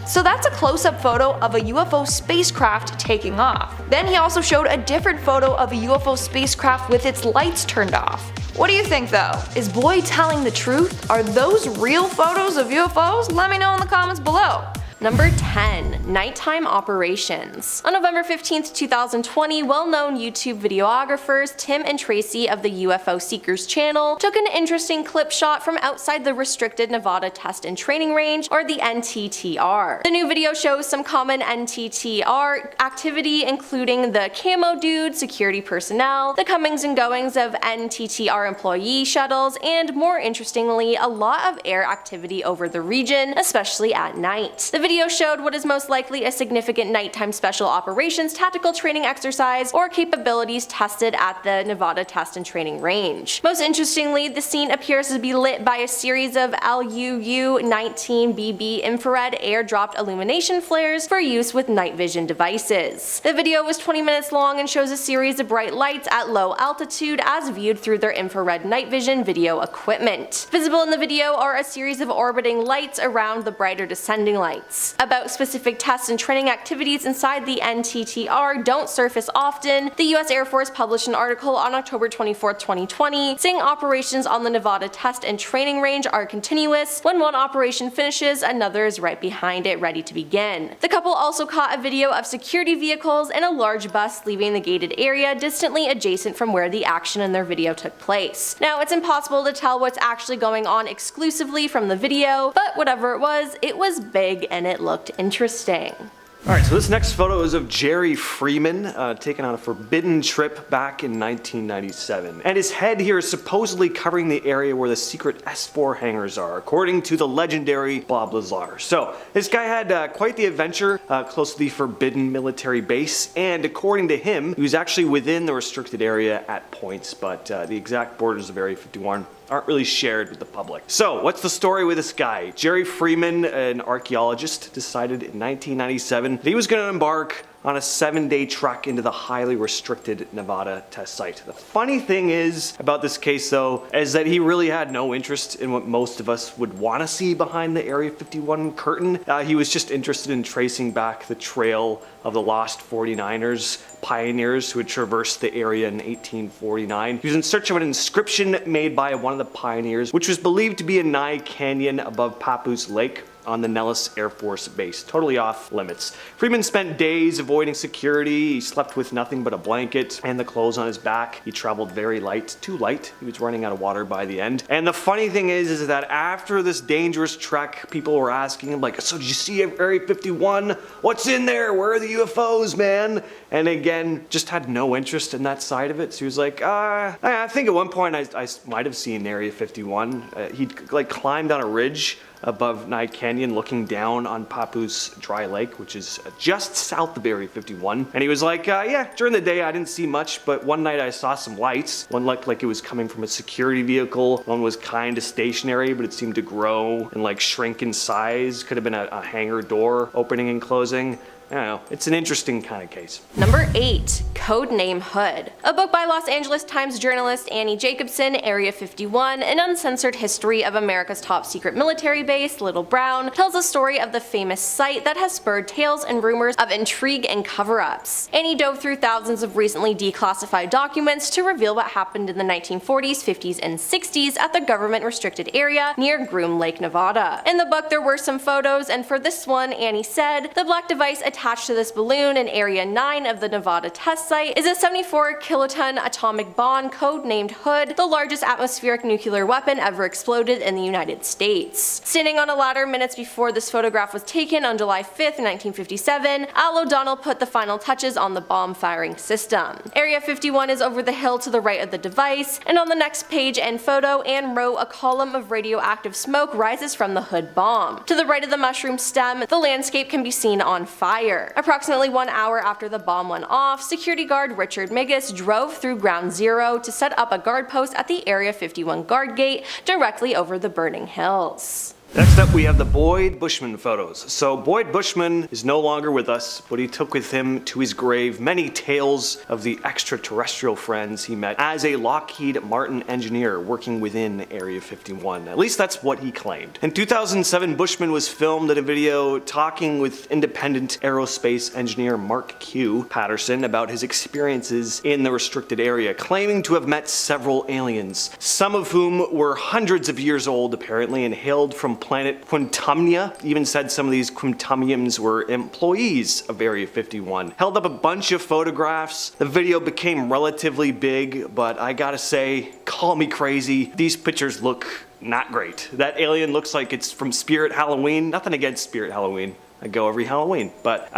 So that's a close-up photo of a UFO spacecraft taking off. Then he also showed a different photo of a UFO spacecraft with its lights turned off. What do you think though? Is Boyd telling the truth? Are those real photos of UFOs? Let me know in the comments below. Number 10. Nighttime operations. On November 15th, 2020, well-known YouTube videographers Tim and Tracy of the UFO Seekers channel took an interesting clip shot from outside the Restricted Nevada Test and Training Range, or the NTTR. The new video shows some common NTTR activity, including the camo dude, security personnel, the comings and goings of NTTR employee shuttles, and more interestingly, a lot of air activity over the region, especially at night. The video showed what is most likely a significant nighttime special operations tactical training exercise or capabilities tested at the Nevada Test and Training Range. Most interestingly, the scene appears to be lit by a series of LUU-19BB infrared air-dropped illumination flares for use with night vision devices. The video was 20 minutes long and shows a series of bright lights at low altitude as viewed through their infrared night vision video equipment. Visible in the video are a series of orbiting lights around the brighter descending lights. About specific tests and training activities inside the NTTR don't surface often. The US Air Force published an article on October 24, 2020, saying operations on the Nevada Test and Training Range are continuous. When one operation finishes, another is right behind it, ready to begin. The couple also caught a video of security vehicles and a large bus leaving the gated area distantly adjacent from where the action in their video took place. Now, it's impossible to tell what's actually going on exclusively from the video, but whatever it was big and it looked interesting. Alright, so this next photo is of Jerry Freeman, taken on a forbidden trip back in 1997. And his head here is supposedly covering the area where the secret S4 hangars are, according to the legendary Bob Lazar. So, this guy had quite the adventure close to the forbidden military base, and according to him, he was actually within the restricted area at points, but the exact borders of Area 51 aren't really shared with the public. So, what's the story with this guy? Jerry Freeman, an archaeologist, decided in 1997 that he was going to embark on a 7-day trek into the highly restricted Nevada test site. The funny thing is about this case though, is that he really had no interest in what most of us would want to see behind the Area 51 curtain. He was just interested in tracing back the trail of the lost 49ers, pioneers who had traversed the area in 1849. He was in search of an inscription made by one of the pioneers, which was believed to be a Nye Canyon above Papoose Lake on the Nellis Air Force Base, totally off limits. Freeman spent days avoiding security. He slept with nothing but a blanket and the clothes on his back. He traveled very light, too light. He was running out of water by the end. And the funny thing is that after this dangerous trek, people were asking him like, so did you see Area 51? What's in there? Where are the UFOs, man? And again, just had no interest in that side of it. So he was like, I think at one point I might have seen Area 51. He'd like climbed on a ridge above Nye Canyon looking down on Papoose Dry Lake, which is just south of Area 51. And he was like, yeah, during the day I didn't see much, but one night I saw some lights. One looked like it was coming from a security vehicle. One was kind of stationary, but it seemed to grow and like shrink in size. Could have been a hangar door opening and closing. I don't know, it's an interesting kind of case. Number 8. Codename Hood. A book by Los Angeles Times journalist Annie Jacobson, Area 51, An Uncensored History of America's Top Secret Military Base, Little Brown, tells the story of the famous site that has spurred tales and rumors of intrigue and cover-ups. Annie dove through thousands of recently declassified documents to reveal what happened in the 1940s, 50s, and 60s at the government-restricted area near Groom Lake, Nevada. In the book there were some photos, and for this one, Annie said, the black device attached to this balloon in Area 9 of the Nevada test site is a 74 kiloton atomic bomb codenamed Hood, the largest atmospheric nuclear weapon ever exploded in the United States. Standing on a ladder minutes before this photograph was taken on July 5th, 1957, Al O'Donnell put the final touches on the bomb firing system. Area 51 is over the hill to the right of the device, and on the next page and photo and row a column of radioactive smoke rises from the Hood bomb. To the right of the mushroom stem, the landscape can be seen on fire. Approximately 1 hour after the bomb went off, security guard Richard Migas drove through Ground Zero to set up a guard post at the Area 51 guard gate directly over the burning hills. Next up we have the Boyd Bushman photos. So Boyd Bushman is no longer with us, but he took with him to his grave many tales of the extraterrestrial friends he met as a Lockheed Martin engineer working within Area 51. At least that's what he claimed. In 2007, Bushman was filmed in a video talking with independent aerospace engineer Mark Q. Patterson about his experiences in the restricted area, claiming to have met several aliens, some of whom were hundreds of years old apparently and hailed from planet Quintumnia. Even said some of these Quintumians were employees of Area 51. Held up a bunch of photographs. The video became relatively big, but I gotta say, call me crazy, these pictures look not great. That alien looks like it's from Spirit Halloween. Nothing against Spirit Halloween. I go every Halloween, but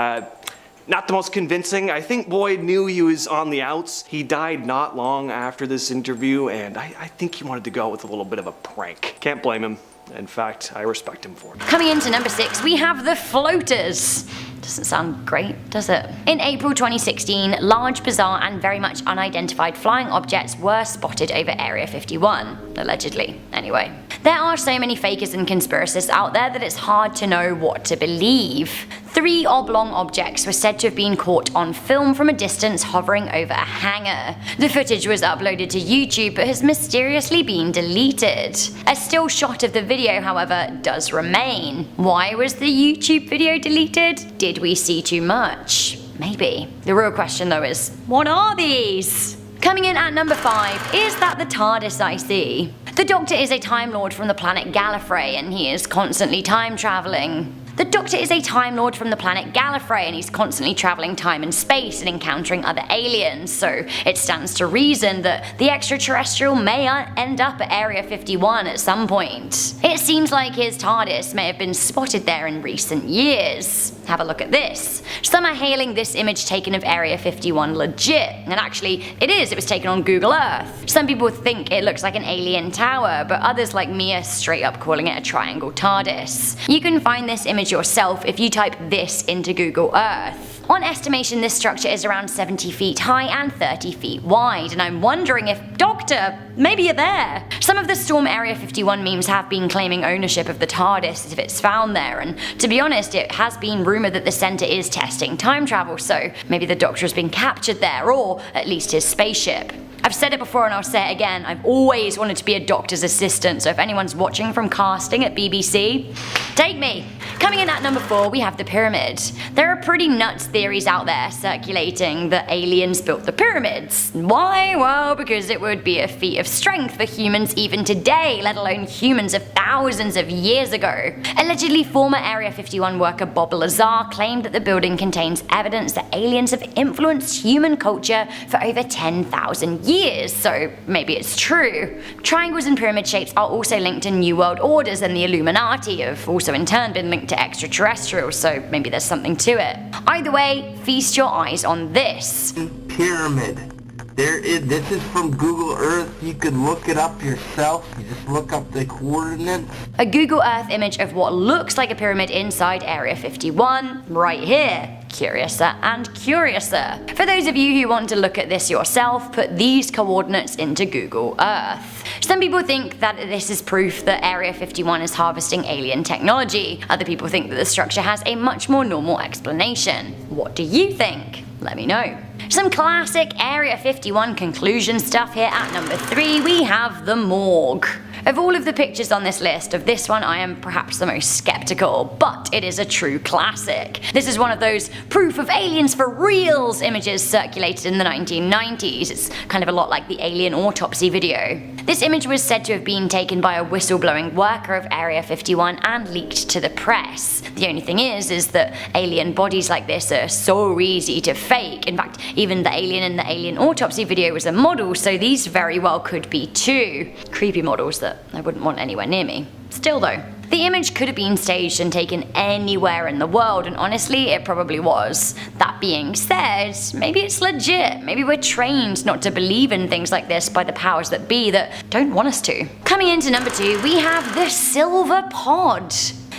not the most convincing. I think Boyd knew he was on the outs. He died not long after this interview, and I think he wanted to go with a little bit of a prank. Can't blame him. In fact, I respect him for it. Coming into number 6, we have the floaters. Doesn't sound great, does it? In April 2016, large, bizarre, and very much unidentified flying objects were spotted over Area 51. Allegedly, anyway. There are so many fakers and conspiracists out there that it's hard to know what to believe. 3 oblong objects were said to have been caught on film from a distance hovering over a hangar. The footage was uploaded to YouTube but has mysteriously been deleted. A still shot of the video, however, does remain. Why was the YouTube video deleted? Did we see too much? Maybe. The real question though is, what are these? Coming in at number 5, is that the TARDIS I see? The Doctor is a Time Lord from the planet Gallifrey, and he is constantly time traveling. The Doctor is a Time Lord from the planet Gallifrey, and he's constantly traveling time and space and encountering other aliens, so it stands to reason that the extraterrestrial may end up at Area 51 at some point. It seems like his TARDIS may have been spotted there in recent years. Have a look at this. Some are hailing this image taken of Area 51 legit, and actually it is, it was taken on Google Earth. Some people think it looks like an alien tower, but others like me are straight up calling it a triangle TARDIS. You can find this image yourself if you type this into Google Earth. On estimation, this structure is around 70 feet high and 30 feet wide, and I'm wondering if, Doctor, maybe you're there. Some of the Storm Area 51 memes have been claiming ownership of the TARDIS if it's found there, and to be honest, it has been rumoured that the centre is testing time travel, so maybe the Doctor has been captured there, or at least his spaceship. I've said it before and I'll say it again, I've always wanted to be a doctor's assistant, so if anyone's watching from casting at BBC, take me! Coming in at number 4, we have the pyramid. There are pretty nuts theories out there circulating that aliens built the pyramids. Why? Well, because it would be a feat of strength for humans even today, let alone humans of thousands of years ago. Allegedly, former Area 51 worker Bob Lazar claimed that the building contains evidence that aliens have influenced human culture for over 10,000 years, so maybe it's true. Triangles and pyramid shapes are also linked to New World Orders, and the Illuminati have also in turn been linked to extraterrestrials, so maybe there's something to it. Either way, feast your eyes on this. Pyramid. This is from Google Earth. You can look it up yourself. You just look up the coordinates. A Google Earth image of what looks like a pyramid inside Area 51, right here. Curiouser and curiouser. For those of you who want to look at this yourself, put these coordinates into Google Earth. Some people think that this is proof that Area 51 is harvesting alien technology. Other people think that the structure has a much more normal explanation. What do you think? Let me know. Some classic Area 51 conclusion stuff here at number 3, we have the morgue. Of all of the pictures on this list, of this one I am perhaps the most skeptical, but it is a true classic. This is one of those proof of aliens for reals images circulated in the 1990s. It's kind of a lot like the alien autopsy video. This image was said to have been taken by a whistleblowing worker of Area 51 and leaked to the press. The only thing is that alien bodies like this are so easy to fake. In fact, even the alien in the alien autopsy video was a model, so these very well could be too. Creepy models that I wouldn't want anywhere near me. Still though, the image could have been staged and taken anywhere in the world, and honestly, it probably was. That being said, maybe it's legit. Maybe we're trained not to believe in things like this by the powers that be that don't want us to. Coming into number 2, we have the Silver Pod.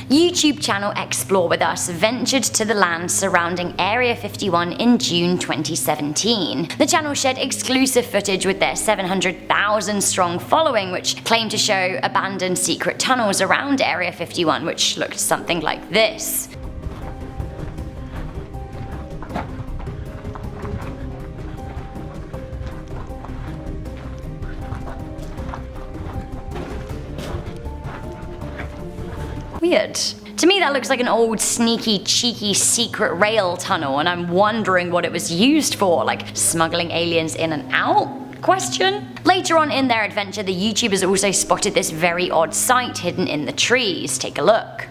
YouTube channel Explore With Us ventured to the land surrounding Area 51 in June 2017. The channel shared exclusive footage with their 700,000 strong following, which claimed to show abandoned secret tunnels around Area 51, which looked something like this. Weird. To me that looks like an old sneaky cheeky secret rail tunnel, and I'm wondering what it was used for, like smuggling aliens in and out? Question? Later on in their adventure, the YouTubers also spotted this very odd sight hidden in the trees. Take a look.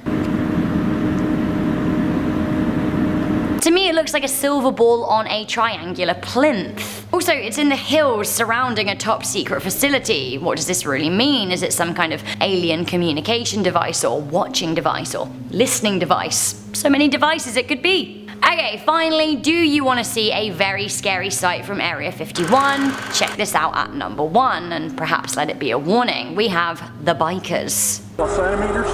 To me, it looks like a silver ball on a triangular plinth. Also, it's in the hills surrounding a top secret facility. What does this really mean? Is it some kind of alien communication device or watching device or listening device? So many devices it could be. Okay, finally, do you want to see a very scary sight from Area 51? Check this out at number 1, and perhaps let it be a warning. We have the bikers. Centimeters?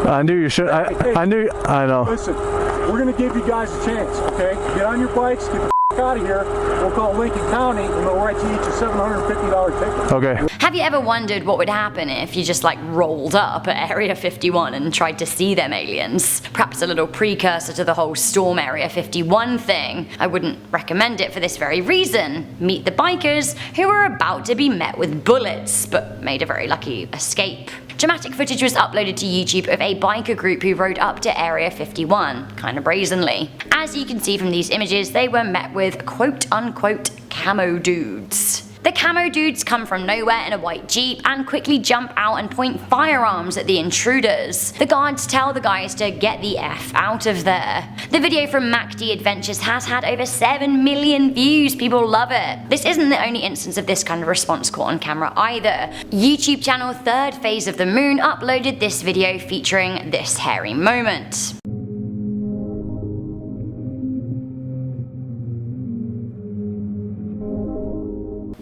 I knew you should. I know. Listen, we're going to give you guys a chance, okay? Get on your bikes, get the f*** out of here. We'll call Lincoln County and they'll write you each a $750 ticket. Okay. Have you ever wondered what would happen if you just like rolled up at Area 51 and tried to see them aliens? Perhaps a little precursor to the whole Storm Area 51 thing. I wouldn't recommend it for this very reason. Meet the bikers who were about to be met with bullets, but made a very lucky escape. Dramatic footage was uploaded to YouTube of a biker group who rode up to Area 51, kinda brazenly. As you can see from these images, they were met with quote-unquote camo dudes. The camo dudes come from nowhere in a white jeep and quickly jump out and point firearms at the intruders. The guards tell the guys to get the F out of there. The video from MacD Adventures has had over 7 million views, people love it. This isn't the only instance of this kind of response caught on camera either. YouTube channel Third Phase of the Moon uploaded this video featuring this hairy moment.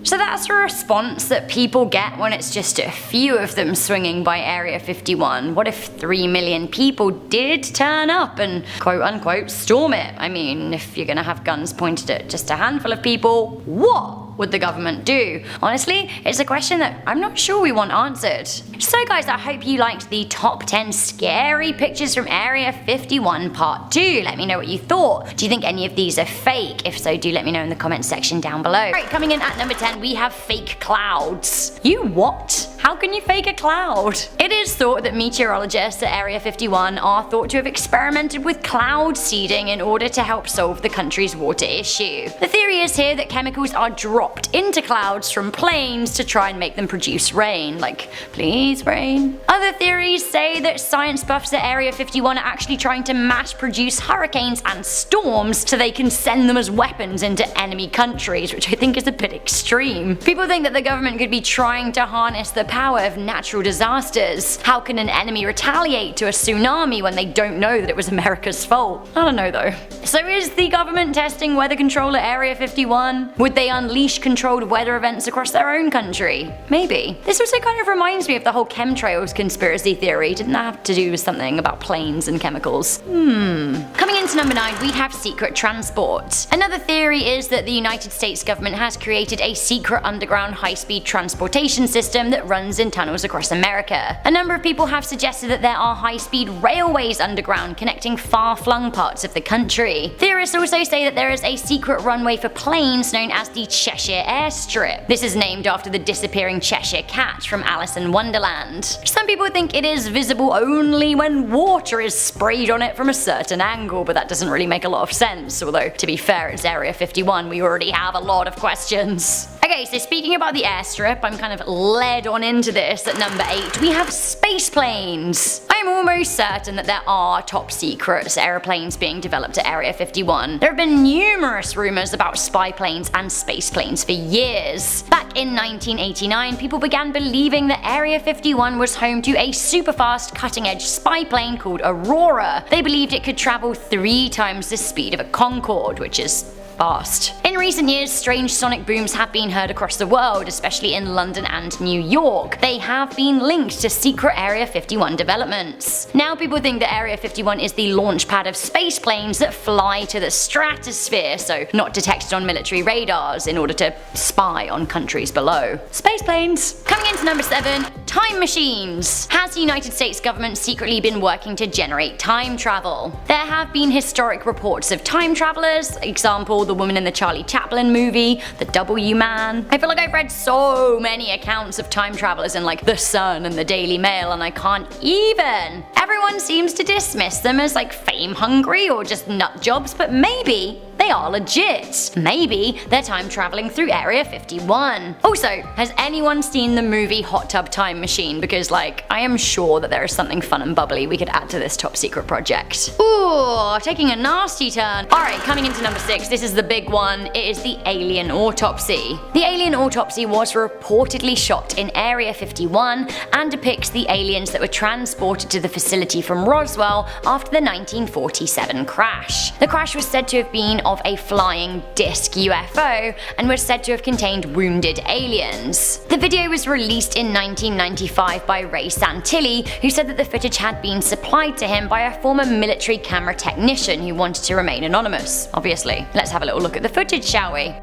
So that's a response that people get when it's just a few of them swinging by Area 51. What if 3 million people did turn up and quote-unquote storm it? I mean, if you're gonna have guns pointed at just a handful of people, what would the government do? Honestly, it's a question that I'm not sure we want answered. So guys, I hope you liked the top 10 scary pictures from Area 51 Part 2. Let me know what you thought. Do you think any of these are fake? If so, do let me know in the comments section down below. Alright, coming in at number 10, we have fake clouds. You what? How can you fake a cloud? It is thought that meteorologists at Area 51 are thought to have experimented with cloud seeding in order to help solve the country's water issue. The theory is here that chemicals are dropped into clouds from planes to try and make them produce rain. Like, please rain. Other theories say that science buffs at Area 51 are actually trying to mass produce hurricanes and storms so they can send them as weapons into enemy countries, which I think is a bit extreme. People think that the government could be trying to harness the power of natural disasters. How can an enemy retaliate to a tsunami when they don't know that it was America's fault? I don't know though. So is the government testing weather control at Area 51? Would they unleash controlled weather events across their own country? Maybe. This also kind of reminds me of the whole chemtrails conspiracy theory. Didn't that have to do with something about planes and chemicals? Coming into number 9, we have secret transport. Another theory is that the United States government has created a secret underground high-speed transportation system that runs in tunnels across America. A number of people have suggested that there are high-speed railways underground connecting far-flung parts of the country. Theorists also say that there is a secret runway for planes known as the Cheshire Airstrip. This is named after the disappearing Cheshire Cat from Alice in Wonderland. Some people think it is visible only when water is sprayed on it from a certain angle, but that doesn't really make a lot of sense, although to be fair, it's Area 51, we already have a lot of questions. Okay, so speaking about the airstrip, I'm kind of led on into this at number 8. We have space planes. I'm almost certain that there are top secret aeroplanes being developed at Area 51. There have been numerous rumors about spy planes and space planes for years. Back in 1989, people began believing that Area 51 was home to a super fast cutting-edge spy plane called Aurora. They believed it could travel 3 times the speed of a Concorde, which is fast. In recent years, strange sonic booms have been heard across the world, especially in London and New York. They have been linked to secret Area 51 developments. Now people think that Area 51 is the launch pad of space planes that fly to the stratosphere, so not detected on military radars, in order to spy on countries below. Space planes! Coming into number 7, time machines. Has the United States government secretly been working to generate time travel? There have been historic reports of time travelers, example the woman in the Charlie Chaplin movie, the W Man. I feel like I've read so many accounts of time travelers in like The Sun and the Daily Mail, and I can't even. Everyone seems to dismiss them as like fame hungry or just nut jobs, but maybe they they are legit. Maybe they're time traveling through Area 51. Also, has anyone seen the movie Hot Tub Time Machine? Because I am sure that there is something fun and bubbly we could add to this top secret project. Ooh, taking a nasty turn. Alright, coming into number 6, this is the big one. It is the alien autopsy. The alien autopsy was reportedly shot in Area 51 and depicts the aliens that were transported to the facility from Roswell after the 1947 crash. The crash was said to have been of a flying disc UFO and was said to have contained wounded aliens. The video was released in 1995 by Ray Santilli, who said that the footage had been supplied to him by a former military camera technician who wanted to remain anonymous, obviously. Let's have a little look at the footage, shall we?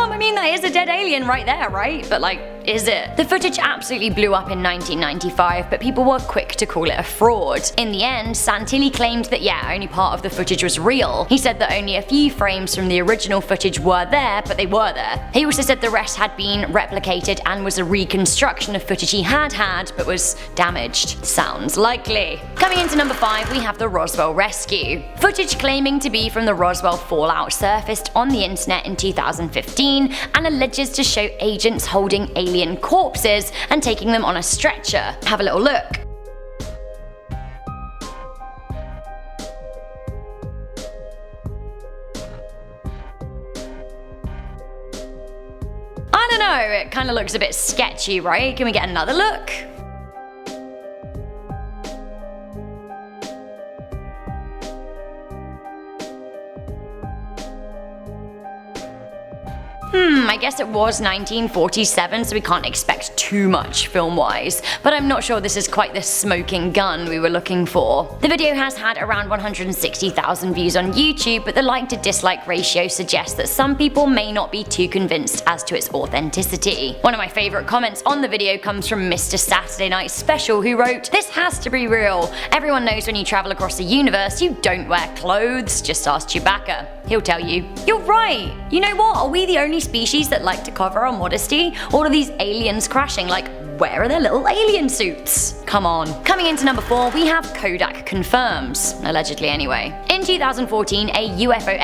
I mean, that is a dead alien right there, right? But is it? The footage absolutely blew up in 1995, but people were quick to call it a fraud. In the end, Santilli claimed that only part of the footage was real. He said that only a few frames from the original footage were there, but they were there. He also said the rest had been replicated and was a reconstruction of footage he had but was damaged. Sounds likely. Coming into number 5, we have the Roswell rescue. Footage claiming to be from the Roswell fallout surfaced on the internet in 2015 and alleges to show agents holding alien corpses and taking them on a stretcher. Have a little look. I don't know, it kind of looks a bit sketchy, right? Can we get another look? I guess it was 1947, so we can't expect too much film-wise, but I'm not sure this is quite the smoking gun we were looking for. The video has had around 160,000 views on YouTube, but the like to dislike ratio suggests that some people may not be too convinced as to its authenticity. One of my favourite comments on the video comes from Mr. Saturday Night Special, who wrote, "This has to be real. Everyone knows when you travel across the universe, you don't wear clothes. Just ask Chewbacca. He'll tell you." You're right! You know what? Are we the only species that like to cover our modesty? Or are these aliens crashing? Where are their little alien suits? Come on. Coming into number 4, we have Kodak confirms. Allegedly anyway. In 2014, a UFO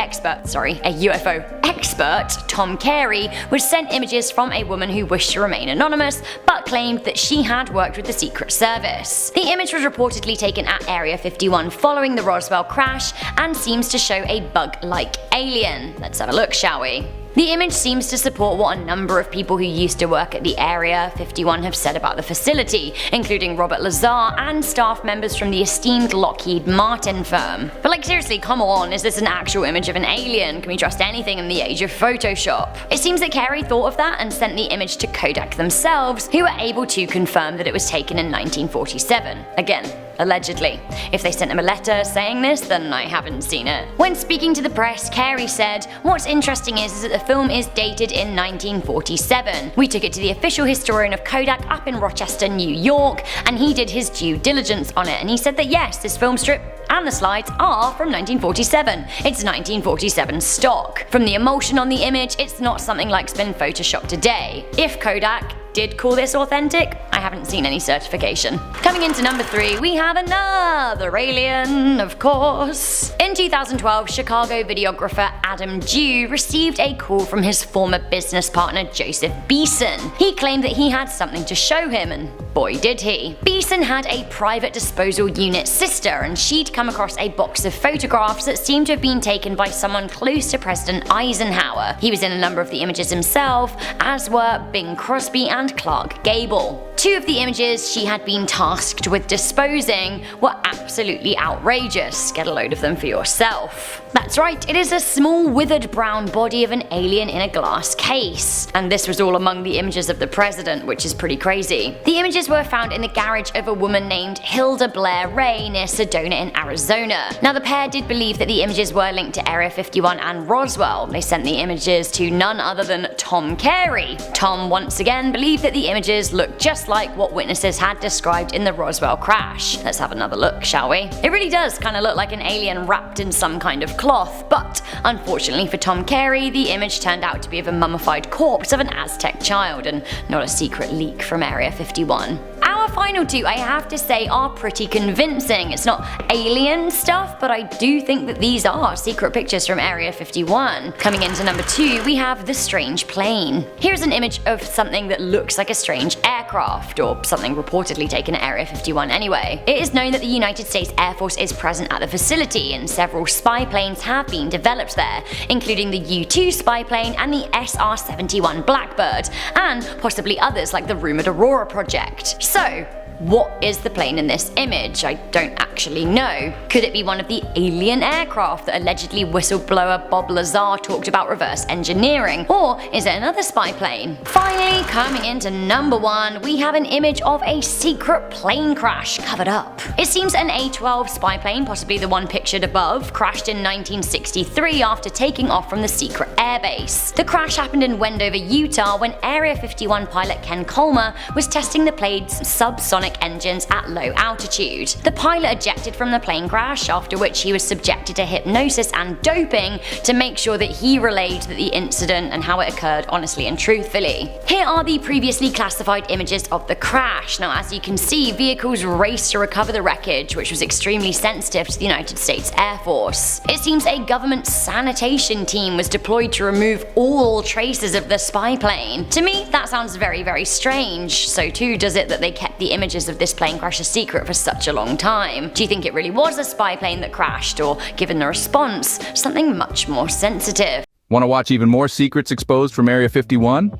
expert, Tom Carey, was sent images from a woman who wished to remain anonymous, but claimed that she had worked with the Secret Service. The image was reportedly taken at Area 51 following the Roswell crash and seems to show a bug-like alien. Let's have a look, shall we? The image seems to support what a number of people who used to work at the Area 51 have said about the facility, including Robert Lazar and staff members from the esteemed Lockheed Martin firm. But seriously, come on, is this an actual image of an alien? Can we trust anything in the age of Photoshop? It seems that Carey thought of that and sent the image to Kodak themselves, who were able to confirm that it was taken in 1947. Again, allegedly. If they sent him a letter saying this, then I haven't seen it. When speaking to the press, Carey said, "What's interesting is that the film is dated in 1947. We took it to the official historian of Kodak up in Rochester, New York, and he did his due diligence on it, and he said that yes, this film strip and the slides are from 1947. It's 1947 stock. From the emulsion on the image, it's not something like's been photoshopped today. If Kodak did call this authentic, I haven't seen any certification." Coming into number 3, we have another alien, of course. In 2012, Chicago videographer Adam Dew received a call from his former business partner Joseph Beeson. He claimed that he had something to show him, and boy did he. Beeson had a private disposal unit sister, and she'd come across a box of photographs that seemed to have been taken by someone close to President Eisenhower. He was in a number of the images himself, as were Bing Crosby and Clark Gable. 2 of the images she had been tasked with disposing were absolutely outrageous. Get a load of them for yourself. That's right, it is a small withered brown body of an alien in a glass case. And this was all among the images of the president, which is pretty crazy. The images were found in the garage of a woman named Hilda Blair Ray near Sedona in Arizona. Now the pair did believe that the images were linked to Area 51 and Roswell. They sent the images to none other than Tom Carey. Tom once again believed that the images looked just like what witnesses had described in the Roswell crash. Let's have another look, shall we? It really does kind of look like an alien wrapped in some kind of cloth, but unfortunately for Tom Carey, the image turned out to be of a mummified corpse of an Aztec child and not a secret leak from Area 51. Our final two, I have to say, are pretty convincing. It's not alien stuff, but I do think that these are secret pictures from Area 51. Coming into number 2, we have the strange plane. Here's an image of something that looks like a strange aircraft, or something reportedly taken at Area 51 anyway. It is known that the United States Air Force is present at the facility, and several spy planes have been developed there, including the U-2 spy plane and the SR-71 Blackbird, and possibly others like the rumored Aurora project. So, what is the plane in this image? I don't actually know. Could it be one of the alien aircraft that allegedly whistleblower Bob Lazar talked about reverse engineering? Or is it another spy plane? Finally, coming into number 1, we have an image of a secret plane crash covered up. It seems an A-12 spy plane, possibly the one pictured above, crashed in 1963 after taking off from the secret airbase. The crash happened in Wendover, Utah when Area 51 pilot Ken Colmer was testing the plane's subsonic engines at low altitude. The pilot ejected from the plane crash, after which he was subjected to hypnosis and doping to make sure that he relayed the incident and how it occurred honestly and truthfully. Here are the previously classified images of the crash. Now, as you can see, vehicles raced to recover the wreckage, which was extremely sensitive to the United States Air Force. It seems a government sanitation team was deployed to remove all traces of the spy plane. To me, that sounds very, very strange. So too does it that they kept the images of this plane crash a secret for such a long time. Do you think it really was a spy plane that crashed, or, given the response, something much more sensitive? Want to watch even more secrets exposed from Area 51?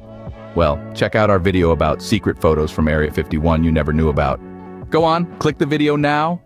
Well, check out our video about secret photos from Area 51 you never knew about. Go on, click the video now,